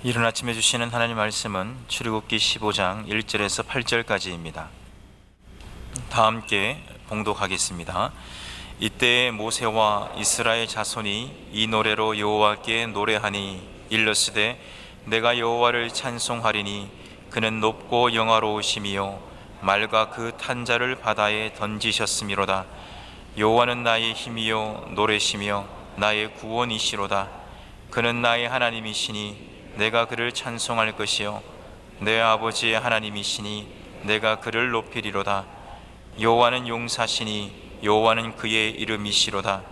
이른 아침에 주시는 하나님 말씀은 출애굽기 15장 1절에서 8절까지입니다. 다 함께 봉독하겠습니다. 이때 모세와 이스라엘 자손이 이 노래로 여호와께 노래하니 일러스되 내가 여호와를 찬송하리니 그는 높고 영화로우심이요 말과 그 탄자를 바다에 던지셨음이로다. 여호와는 나의 힘이요 노래시며 나의 구원이시로다. 그는 나의 하나님이시니 내가 그를 찬송할 것이요 내 아버지의 하나님이시니 내가 그를 높이리로다. 여호와는 용사시니 여호와는 그의 이름이시로다.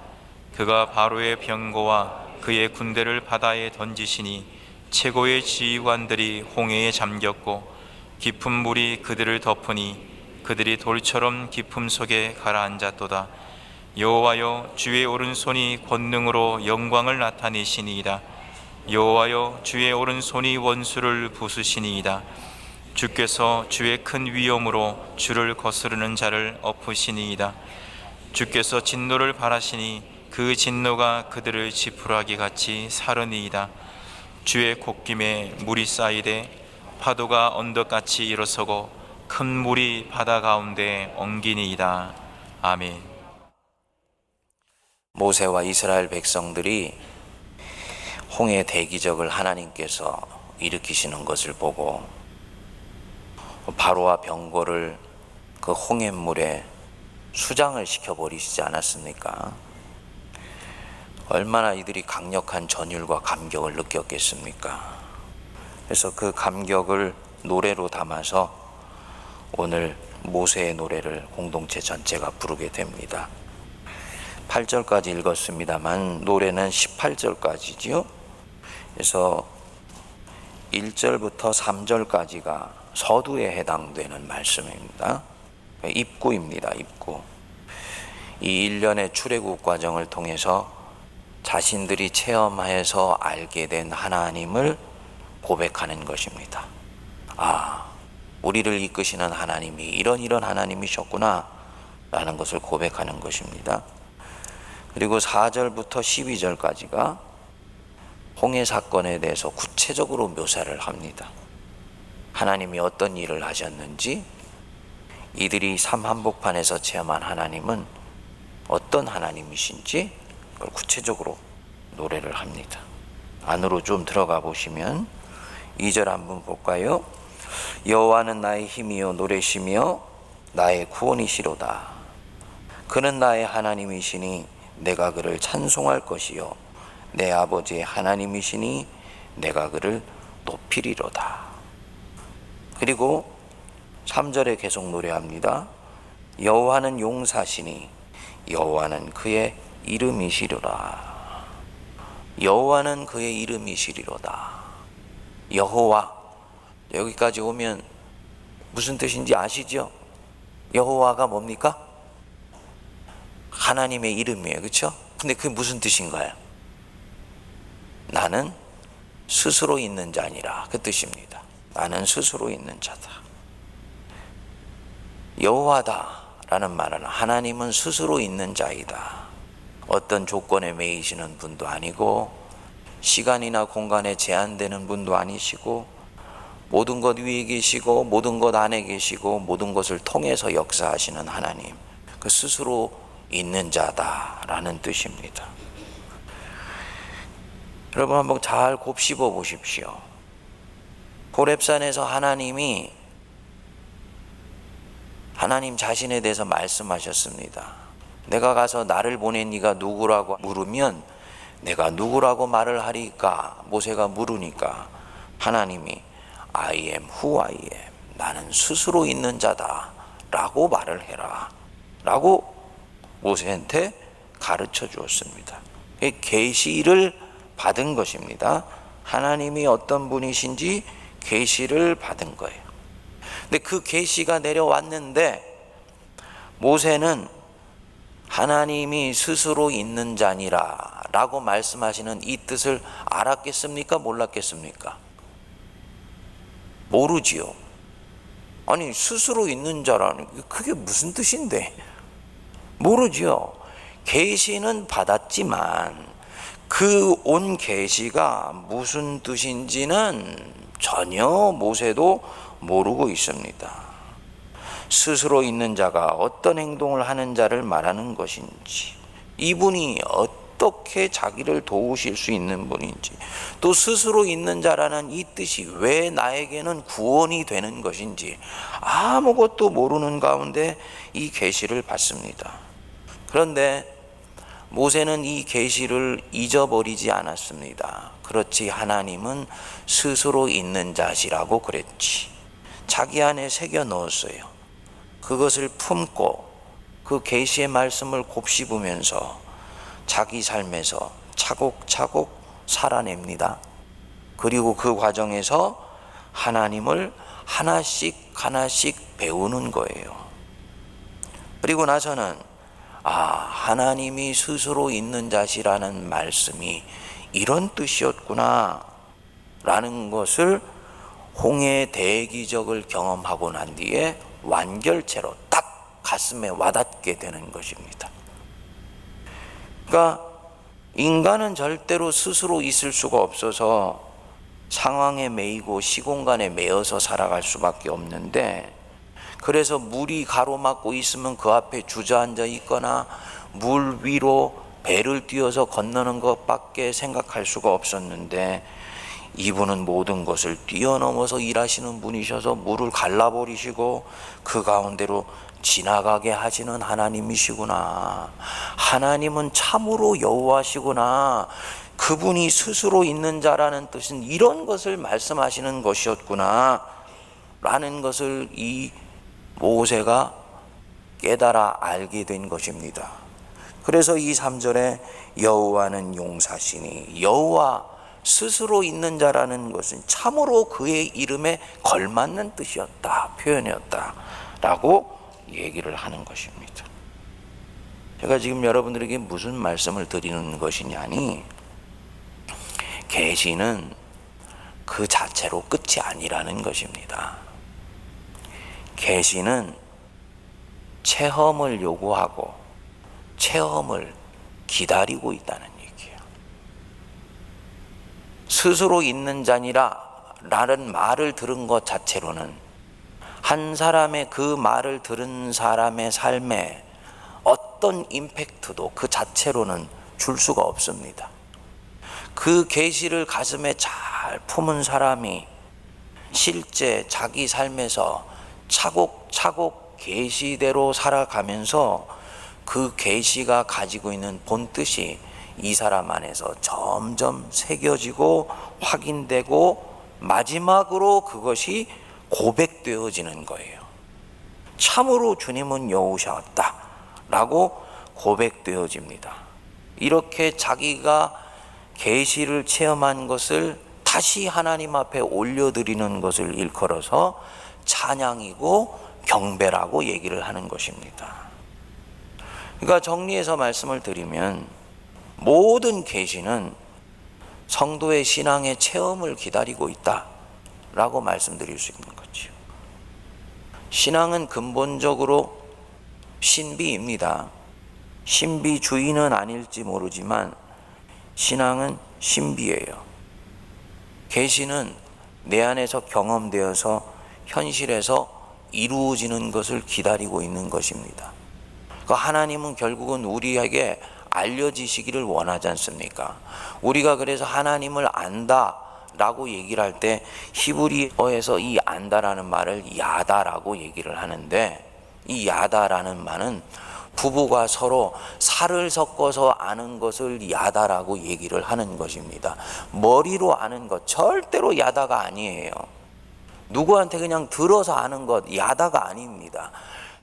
그가 바로의 병거와 그의 군대를 바다에 던지시니 최고의 지휘관들이 홍해에 잠겼고 깊은 물이 그들을 덮으니 그들이 돌처럼 깊음 속에 가라앉았도다. 여호와여 주의 오른손이 권능으로 영광을 나타내시니이다. 여호와여 주의 오른손이 원수를 부수시니이다. 주께서 주의 큰 위엄으로 주를 거스르는 자를 엎으시니이다. 주께서 진노를 발하시니 그 진노가 그들을 지푸라기 같이 사르니이다. 주의 콧김에 물이 쌓이되 파도가 언덕같이 일어서고 큰 물이 바다 가운데 엉기니이다. 아멘. 모세와 이스라엘 백성들이 홍해 대기적을 하나님께서 일으키시는 것을 보고 바로와 병거를 그 홍해물에 수장을 시켜버리시지 않았습니까? 얼마나 이들이 강력한 전율과 감격을 느꼈겠습니까? 그래서 그 감격을 노래로 담아서 오늘 모세의 노래를 공동체 전체가 부르게 됩니다. 8절까지 읽었습니다만 노래는 18절까지지요. 그래서 1절부터 3절까지가 서두에 해당되는 말씀입니다. 입구입니다. 입구. 이 일련의 출애굽 과정을 통해서 자신들이 체험해서 알게 된 하나님을 고백하는 것입니다. 아, 우리를 이끄시는 하나님이 이런 하나님이셨구나 라는 것을 고백하는 것입니다. 그리고 4절부터 12절까지가 홍해 사건에 대해서 구체적으로 묘사를 합니다. 하나님이 어떤 일을 하셨는지, 이들이 삶 한복판에서 체험한 하나님은 어떤 하나님이신지 그걸 구체적으로 노래를 합니다. 안으로 좀 들어가 보시면 2절 한번 볼까요? 여호와는 나의 힘이요 노래시며 나의 구원이시로다. 그는 나의 하나님이시니 내가 그를 찬송할 것이요 내 아버지의 하나님이시니 내가 그를 높이리로다. 그리고 3절에 계속 노래합니다. 여호와는 용사시니 여호와는 그의 이름이시리로다. 여호와는 그의 이름이시리로다. 여호와, 여기까지 오면 무슨 뜻인지 아시죠? 여호와가 뭡니까? 하나님의 이름이에요. 그렇죠? 근데 그게 무슨 뜻인가요? 나는 스스로 있는 자니라, 그 뜻입니다. 나는 스스로 있는 자다. 여호와다 라는 말은 하나님은 스스로 있는 자이다. 어떤 조건에 매이시는 분도 아니고 시간이나 공간에 제한되는 분도 아니시고 모든 것 위에 계시고 모든 것 안에 계시고 모든 것을 통해서 역사하시는 하나님, 그 스스로 있는 자다라는 뜻입니다. 여러분 한번 잘 곱씹어 보십시오. 호렙산에서 하나님이 하나님 자신에 대해서 말씀하셨습니다. 내가 가서 나를 보낸 이가 누구라고 물으면 내가 누구라고 말을 하리까? 모세가 물으니까 하나님이 I am who I am, 나는 스스로 있는 자다 라고 말을 해라 라고 모세한테 가르쳐 주었습니다. 계시를 받은 것입니다. 하나님이 어떤 분이신지 계시를 받은 거예요. 근데 그 계시가 내려왔는데 모세는 하나님이 스스로 있는 자니라 라고 말씀하시는 이 뜻을 알았겠습니까? 몰랐겠습니까? 모르지요. 아니 스스로 있는 자라는 그게 무슨 뜻인데? 모르지요. 계시는 받았지만 그 온 계시가 무슨 뜻인지는 전혀 모세도 모르고 있습니다. 스스로 있는 자가 어떤 행동을 하는 자를 말하는 것인지, 이분이 어떻게 자기를 도우실 수 있는 분인지, 또 스스로 있는 자라는 이 뜻이 왜 나에게는 구원이 되는 것인지 아무것도 모르는 가운데 이 계시를 받습니다. 그런데 모세는 이 계시를 잊어버리지 않았습니다. 그렇지, 하나님은 스스로 있는 자시라고 그랬지. 자기 안에 새겨 넣었어요. 그것을 품고 그 계시의 말씀을 곱씹으면서 자기 삶에서 차곡차곡 살아냅니다. 그리고 그 과정에서 하나님을 하나씩 하나씩 배우는 거예요. 그리고 나서는 하나님이 스스로 있는 자시라는 말씀이 이런 뜻이었구나 라는 것을 홍해의 대기적을 경험하고 난 뒤에 완결체로 딱 가슴에 와닿게 되는 것입니다. 그러니까 인간은 절대로 스스로 있을 수가 없어서 상황에 매이고 시공간에 매여서 살아갈 수밖에 없는데, 그래서 물이 가로막고 있으면 그 앞에 주저앉아 있거나 물 위로 배를 띄워서 건너는 것밖에 생각할 수가 없었는데, 이분은 모든 것을 뛰어넘어서 일하시는 분이셔서 물을 갈라버리시고 그 가운데로 지나가게 하시는 하나님이시구나. 하나님은 참으로 여호와시구나. 그분이 스스로 있는 자라는 뜻은 이런 것을 말씀하시는 것이었구나 라는 것을 이 모세가 깨달아 알게 된 것입니다. 그래서 이 3절에 여호와는 용사시니, 여호와 스스로 있는 자라는 것은 참으로 그의 이름에 걸맞는 뜻이었다, 표현이었다 라고 얘기를 하는 것입니다. 제가 지금 여러분들에게 무슨 말씀을 드리는 것이냐니, 계시는 그 자체로 끝이 아니라는 것입니다. 계시는 체험을 요구하고 체험을 기다리고 있다는 얘기예요. 스스로 있는 자니라 라는 말을 들은 것 자체로는 한 사람의 그 말을 들은 사람의 삶에 어떤 임팩트도 그 자체로는 줄 수가 없습니다. 그 계시를 가슴에 잘 품은 사람이 실제 자기 삶에서 차곡차곡 계시대로 살아가면서 그 계시가 가지고 있는 본뜻이 이 사람 안에서 점점 새겨지고 확인되고 마지막으로 그것이 고백되어지는 거예요. 참으로 주님은 여호와셨다 라고 고백되어집니다. 이렇게 자기가 계시를 체험한 것을 다시 하나님 앞에 올려드리는 것을 일컬어서 찬양이고 경배라고 얘기를 하는 것입니다. 그러니까 정리해서 말씀을 드리면, 모든 계시는 성도의 신앙의 체험을 기다리고 있다 라고 말씀드릴 수 있는 거죠. 신앙은 근본적으로 신비입니다. 신비주의는 아닐지 모르지만 신앙은 신비예요. 계시는 내 안에서 경험되어서 현실에서 이루어지는 것을 기다리고 있는 것입니다. 그러니까 하나님은 결국은 우리에게 알려지시기를 원하지 않습니까? 우리가 그래서 하나님을 안다 라고 얘기를 할 때 히브리어에서 이 안다라는 말을 야다라고 얘기를 하는데, 이 야다라는 말은 부부가 서로 살을 섞어서 아는 것을 야다라고 얘기를 하는 것입니다. 머리로 아는 것 절대로 야다가 아니에요. 누구한테 그냥 들어서 아는 것 야다가 아닙니다.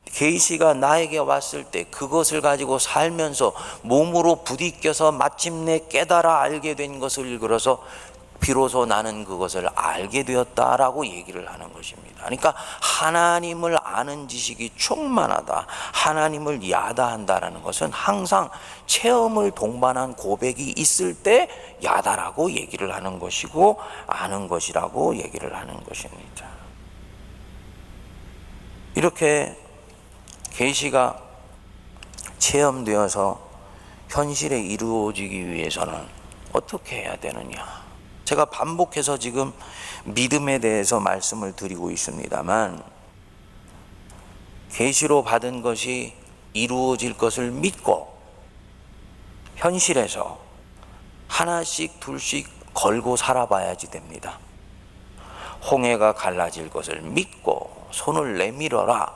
계시가 나에게 왔을 때 그것을 가지고 살면서 몸으로 부딪혀서 마침내 깨달아 알게 된 것을 일컬어서 비로소 나는 그것을 알게 되었다라고 얘기를 하는 것입니다. 그러니까 하나님을 아는 지식이 충만하다, 하나님을 야다한다라는 것은 항상 체험을 동반한 고백이 있을 때 야다라고 얘기를 하는 것이고 아는 것이라고 얘기를 하는 것입니다. 이렇게 계시가 체험되어서 현실에 이루어지기 위해서는 어떻게 해야 되느냐? 제가 반복해서 지금 믿음에 대해서 말씀을 드리고 있습니다만, 계시로 받은 것이 이루어질 것을 믿고 현실에서 하나씩 둘씩 걸고 살아봐야지 됩니다. 홍해가 갈라질 것을 믿고 손을 내밀어라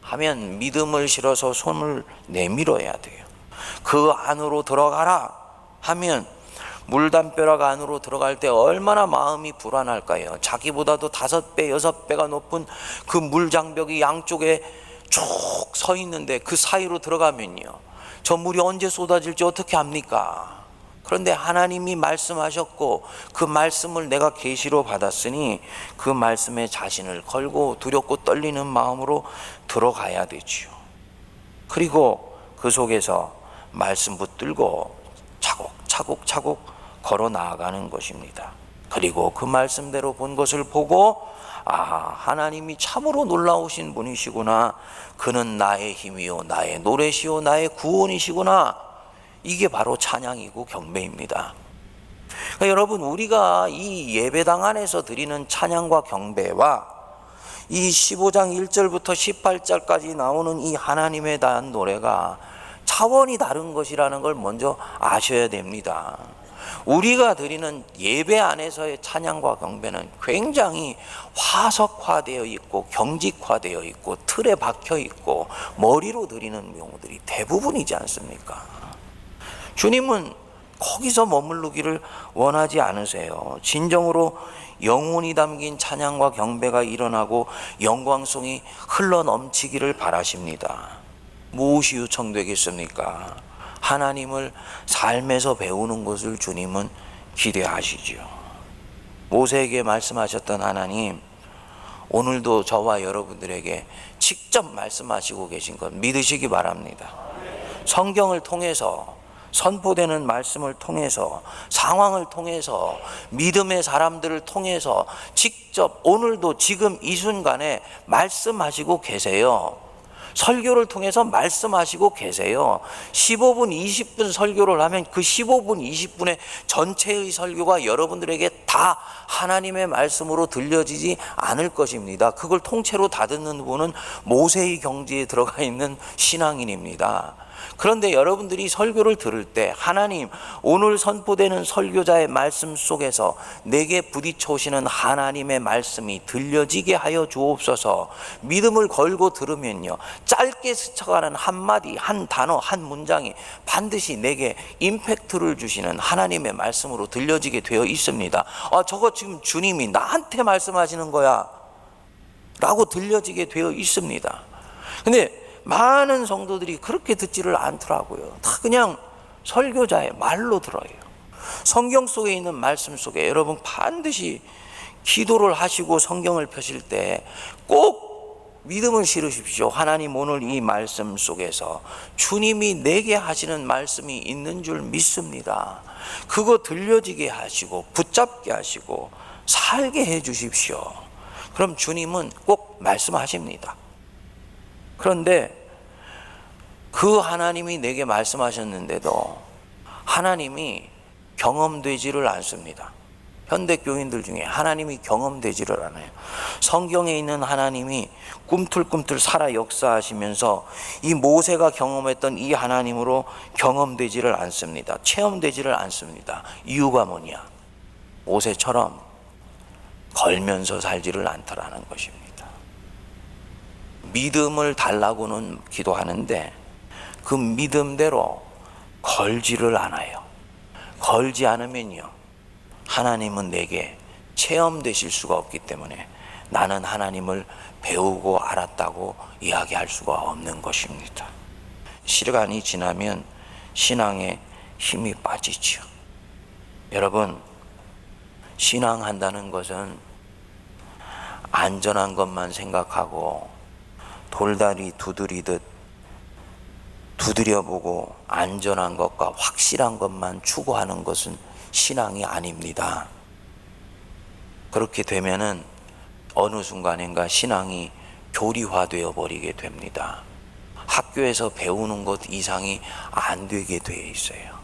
하면 믿음을 실어서 손을 내밀어야 돼요. 그 안으로 들어가라 하면 물담벼락 안으로 들어갈 때 얼마나 마음이 불안할까요? 자기보다도 5배, 6배가 높은 그 물장벽이 양쪽에 쭉 서 있는데 그 사이로 들어가면요, 저 물이 언제 쏟아질지 어떻게 합니까? 그런데 하나님이 말씀하셨고 그 말씀을 내가 계시로 받았으니 그 말씀에 자신을 걸고 두렵고 떨리는 마음으로 들어가야 되지요. 그리고 그 속에서 말씀 붙들고 차곡차곡 걸어 나아가는 것입니다. 그리고 그 말씀대로 본 것을 보고, 하나님이 참으로 놀라우신 분이시구나, 그는 나의 힘이요 나의 노래시요 나의 구원이시구나, 이게 바로 찬양이고 경배입니다. 그러니까 여러분, 우리가 이 예배당 안에서 드리는 찬양과 경배와 이 15장 1절부터 18절까지 나오는 이 하나님에 대한 노래가 차원이 다른 것이라는 걸 먼저 아셔야 됩니다. 우리가 드리는 예배 안에서의 찬양과 경배는 굉장히 화석화되어 있고 경직화되어 있고 틀에 박혀 있고 머리로 드리는 경우들이 대부분이지 않습니까? 주님은 거기서 머무르기를 원하지 않으세요. 진정으로 영혼이 담긴 찬양과 경배가 일어나고 영광성이 흘러 넘치기를 바라십니다. 무엇이 요청되겠습니까? 하나님을 삶에서 배우는 것을 주님은 기대하시지요. 모세에게 말씀하셨던 하나님, 오늘도 저와 여러분들에게 직접 말씀하시고 계신 것 믿으시기 바랍니다. 성경을 통해서, 선포되는 말씀을 통해서, 상황을 통해서, 믿음의 사람들을 통해서 직접 오늘도 지금 이 순간에 말씀하시고 계세요. 설교를 통해서 말씀하시고 계세요. 15분, 20분 설교를 하면 그 15분, 20분의 전체의 설교가 여러분들에게 다 하나님의 말씀으로 들려지지 않을 것입니다. 그걸 통째로 다 듣는 분은 모세의 경지에 들어가 있는 신앙인입니다. 그런데 여러분들이 설교를 들을 때 하나님, 오늘 선포되는 설교자의 말씀 속에서 내게 부딪혀 오시는 하나님의 말씀이 들려지게 하여 주옵소서. 믿음을 걸고 들으면요, 짧게 스쳐가는 한마디, 한 단어, 한 문장이 반드시 내게 임팩트를 주시는 하나님의 말씀으로 들려지게 되어 있습니다. 저거 지금 주님이 나한테 말씀하시는 거야 라고 들려지게 되어 있습니다. 근데 많은 성도들이 그렇게 듣지를 않더라고요. 다 그냥 설교자의 말로 들어요. 성경 속에 있는 말씀 속에 여러분 반드시 기도를 하시고 성경을 펴실 때 꼭 믿음을 실으십시오. 하나님, 오늘 이 말씀 속에서 주님이 내게 하시는 말씀이 있는 줄 믿습니다. 그거 들려지게 하시고 붙잡게 하시고 살게 해 주십시오. 그럼 주님은 꼭 말씀하십니다. 그런데 그 하나님이 내게 말씀하셨는데도 하나님이 경험되지를 않습니다. 현대교인들 중에 하나님이 경험되지를 않아요. 성경에 있는 하나님이 꿈틀꿈틀 살아 역사하시면서 이 모세가 경험했던 이 하나님으로 경험되지를 않습니다. 체험되지를 않습니다. 이유가 뭐냐? 모세처럼 걸면서 살지를 않더라는 것입니다. 믿음을 달라고는 기도하는데 그 믿음대로 걸지를 않아요. 걸지 않으면요, 하나님은 내게 체험되실 수가 없기 때문에 나는 하나님을 배우고 알았다고 이야기할 수가 없는 것입니다. 시간이 지나면 신앙에 힘이 빠지죠. 여러분, 신앙한다는 것은 안전한 것만 생각하고 돌다리 두드리듯 두드려보고 안전한 것과 확실한 것만 추구하는 것은 신앙이 아닙니다. 그렇게 되면은 어느 순간인가 신앙이 교리화되어 버리게 됩니다. 학교에서 배우는 것 이상이 안 되게 되어 있어요.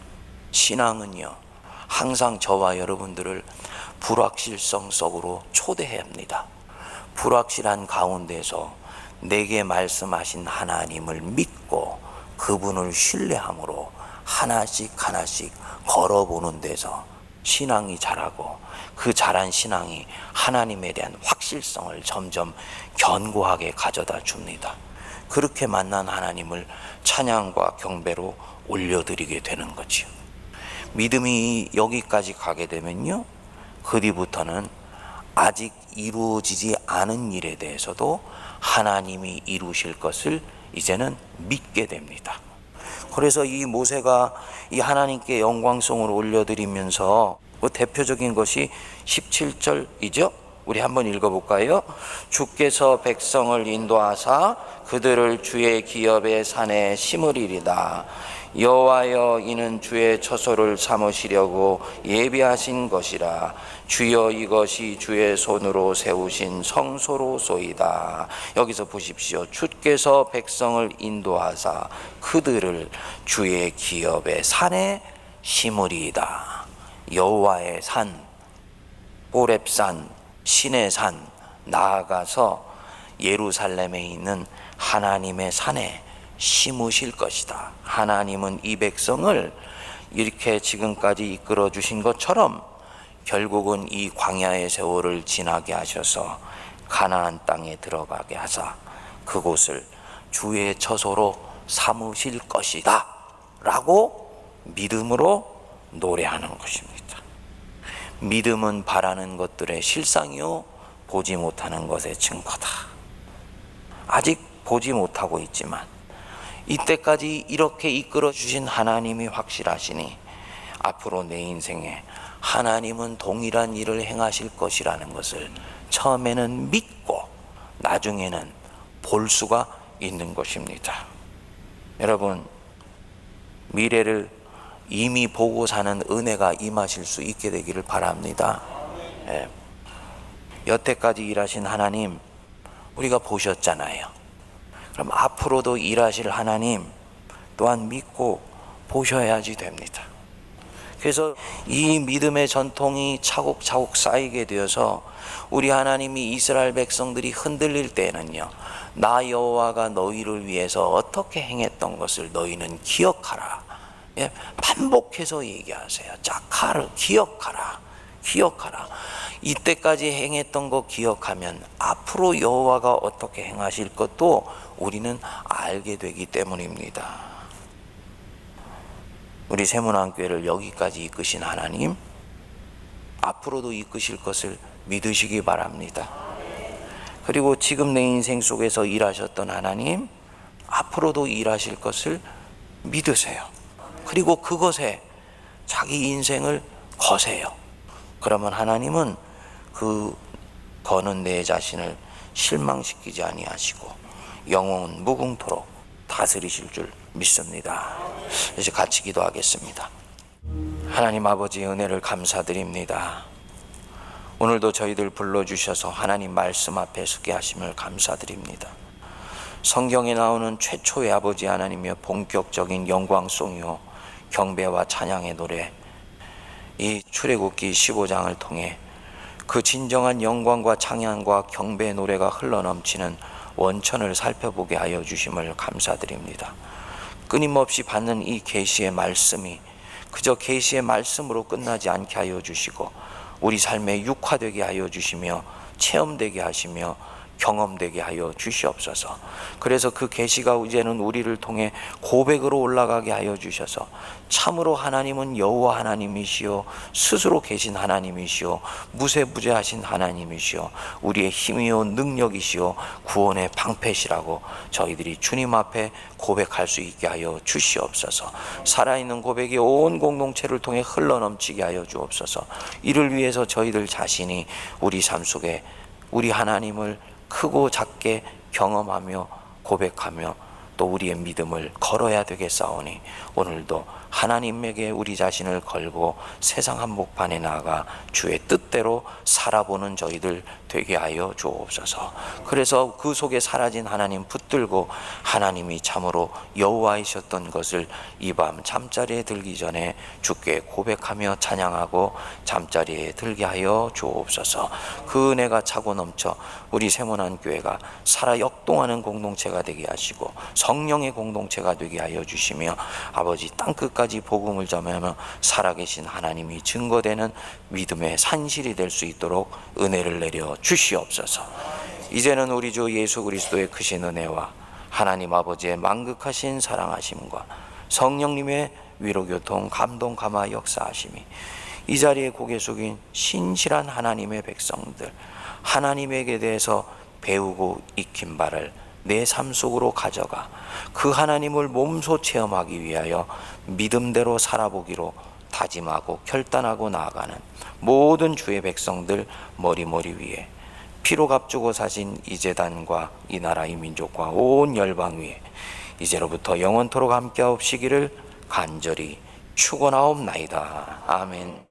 신앙은요, 항상 저와 여러분들을 불확실성 속으로 초대해야 합니다. 불확실한 가운데서 내게 말씀하신 하나님을 믿고 그분을 신뢰함으로 하나씩 하나씩 걸어보는 데서 신앙이 자라고, 그 자란 신앙이 하나님에 대한 확실성을 점점 견고하게 가져다 줍니다. 그렇게 만난 하나님을 찬양과 경배로 올려드리게 되는 거지요. 믿음이 여기까지 가게 되면요, 그 뒤부터는 아직 이루어지지 않은 일에 대해서도 하나님이 이루실 것을 이제는 믿게 됩니다. 그래서 이 모세가 이 하나님께 영광송을 올려드리면서 그 대표적인 것이 17절이죠. 우리 한번 읽어볼까요? 주께서 백성을 인도하사 그들을 주의 기업의 산에 심으리이다. 여호와여, 이는 주의 처소를 삼으시려고 예비하신 것이라. 주여, 이것이 주의 손으로 세우신 성소로소이다. 여기서 보십시오. 주께서 백성을 인도하사 그들을 주의 기업의 산에 심으리이다. 여호와의 산, 호렙산, 신의 산, 나아가서 예루살렘에 있는 하나님의 산에 심으실 것이다. 하나님은 이 백성을 이렇게 지금까지 이끌어 주신 것처럼 결국은 이 광야의 세월을 지나게 하셔서 가나안 땅에 들어가게 하사 그곳을 주의 처소로 삼으실 것이다 라고 믿음으로 노래하는 것입니다. 믿음은 바라는 것들의 실상이요 보지 못하는 것의 증거다. 아직 보지 못하고 있지만 이때까지 이렇게 이끌어 주신 하나님이 확실하시니 앞으로 내 인생에 하나님은 동일한 일을 행하실 것이라는 것을 처음에는 믿고 나중에는 볼 수가 있는 것입니다. 여러분, 미래를 이미 보고 사는 은혜가 임하실 수 있게 되기를 바랍니다. 예. 여태까지 일하신 하나님 우리가 보셨잖아요. 그럼 앞으로도 일하실 하나님 또한 믿고 보셔야지 됩니다. 그래서 이 믿음의 전통이 차곡차곡 쌓이게 되어서 우리 하나님이 이스라엘 백성들이 흔들릴 때에는요, 나 여호와가 너희를 위해서 어떻게 행했던 것을 너희는 기억하라. 예, 반복해서 얘기하세요. 자카르, 기억하라. 기억하라. 이때까지 행했던 거 기억하면 앞으로 여호와가 어떻게 행하실 것도 우리는 알게 되기 때문입니다. 우리 세문안교회를 여기까지 이끄신 하나님, 앞으로도 이끄실 것을 믿으시기 바랍니다. 그리고 지금 내 인생 속에서 일하셨던 하나님, 앞으로도 일하실 것을 믿으세요. 그리고 그것에 자기 인생을 거세요. 그러면 하나님은 그 거는 내 자신을 실망시키지 아니하시고 영원 무궁토록 다스리실 줄 믿습니다. 이제 같이 기도하겠습니다. 하나님 아버지의 은혜를 감사드립니다. 오늘도 저희들 불러주셔서 하나님 말씀 앞에 서게 하심을 감사드립니다. 성경에 나오는 최초의 아버지 하나님의 본격적인 영광송이요 경배와 찬양의 노래, 이 출애굽기 15장을 통해 그 진정한 영광과 찬양과 경배의 노래가 흘러넘치는 원천을 살펴보게 하여 주심을 감사드립니다. 끊임없이 받는 이 계시의 말씀이 그저 계시의 말씀으로 끝나지 않게 하여 주시고 우리 삶에 육화되게 하여 주시며 체험되게 하시며 경험되게 하여 주시옵소서. 그래서 그 계시가 이제는 우리를 통해 고백으로 올라가게 하여 주셔서 참으로 하나님은 여호와 하나님이시요 스스로 계신 하나님이시요 무세무죄하신 하나님이시요 우리의 힘이요 능력이시요 구원의 방패시라고 저희들이 주님 앞에 고백할 수 있게 하여 주시옵소서. 살아있는 고백이 온 공동체를 통해 흘러넘치게 하여 주옵소서. 이를 위해서 저희들 자신이 우리 삶 속에 우리 하나님을 크고 작게 경험하며 고백하며 또 우리의 믿음을 걸어야 되겠사오니 오늘도 하나님에게 우리 자신을 걸고 세상 한복판에 나아가 주의 뜻대로 살아보는 저희들 되게 하여 주옵소서. 그래서 그 속에 사라진 하나님 붙들고 하나님이 참으로 여호와이셨던 것을 이 밤 잠자리에 들기 전에 주께 고백하며 찬양하고 잠자리에 들게 하여 주옵소서. 그 은혜가 차고 넘쳐 우리 세문안교회가 살아 역동하는 공동체가 되게 하시고 성령의 공동체가 되게 하여 주시며 아버지 땅끝까지 복음을 전하며 살아계신 하나님이 증거되는 믿음의 산실이 될 수 있도록 은혜를 내려 주시옵소서. 이제는 우리 주 예수 그리스도의 크신 은혜와 하나님 아버지의 만극하신 사랑하심과 성령님의 위로교통 감동 감화 역사하심이 이 자리에 고개 숙인 신실한 하나님의 백성들, 하나님에게 대해서 배우고 익힌 바를 내 삶 속으로 가져가 그 하나님을 몸소 체험하기 위하여 믿음대로 살아보기로 다짐하고 결단하고 나아가는 모든 주의 백성들 머리머리 위에 피로 값주고 사신 이 제단과 이 나라 이 민족과 온 열방 위에 이제로부터 영원토록 함께하옵시기를 간절히 축원하옵나이다. 아멘.